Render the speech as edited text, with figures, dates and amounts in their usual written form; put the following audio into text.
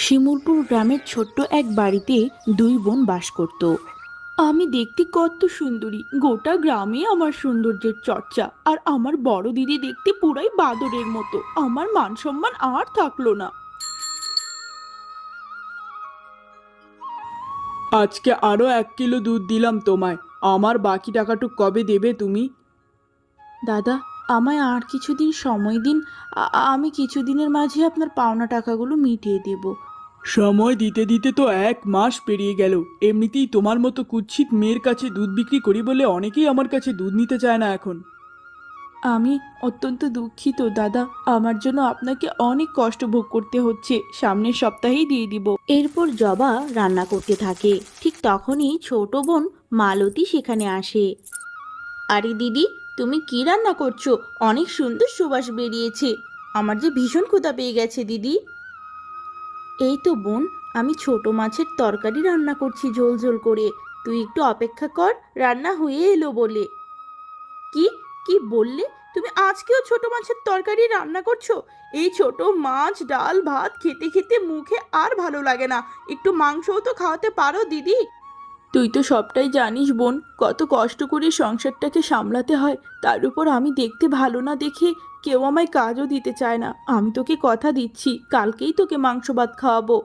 শিমুলপুর গ্রামের ছোট্ট এক বাড়িতে দুই বোন বাস করত। আমি দেখতে কত সুন্দরী, গোটা গ্রামে আমার সৌন্দর্যের চর্চা। আর আমার বড় দিদি দেখতে পুরাই বাদরের মতো। আমার মান সম্মান আর থাকলো না। আজকে আরো 1 কিলো দুধ দিলাম তোমায়। আমার বাকি টাকাটুক কবে দেবে তুমি? দাদা, আমায় আর কিছুদিন সময় দিন। আমি কিছুদিনের মাঝে আপনার পাওনা টাকাগুলো মিটিয়ে দেব। সময় দিতে দিতে তো 1 মাস পেরিয়ে গেল। এমনিতেই তোমার মতো কুৎসিত মেয়ের কাছে দুধ বিক্রি করি বলে অনেকেই আমার কাছে দুধ নিতে চায় না এখন। আমি অত্যন্ত দুঃখিত দাদা। আমার জন্য আপনাকে অনেক কষ্ট ভোগ করতে হচ্ছে। সামনের সপ্তাহেই দিয়ে দিব। এরপর জবা রান্না করতে থাকে। ঠিক তখনই ছোট বোন মালতী সেখানে আসে। আরে দিদি, তুমি কি রান্না করছো? অনেক সুন্দর সুবাস বেরিয়েছে। আমার যে ভীষণ ক্ষুধা পেয়ে গেছে দিদি। এই তো বোন, আমি ছোট মাছের তরকারি রান্না করছি ঝোল ঝোল করে। তুই একটু অপেক্ষা কর, রান্না হয়ে এলো বলে। কি কি বললে? তুমি আজকেও ছোট মাছের তরকারি রান্না করছো? এই ছোট মাছ ডাল ভাত খেতে খেতে মুখে আর ভালো লাগে না। একটু মাংসও তো খাওয়াতে পারো দিদি। তুই তো সবটাই জানিস বোন, কত কষ্ট করে সংসারটাকে সামলাতে হয়। তার উপর আমি দেখতে ভালো না দেখে কেউ আমায় কাজও দিতে চায় না। আমি তোকে কথা দিচ্ছি, কালকেই তোকে মাংস ভাত খাওয়াবো।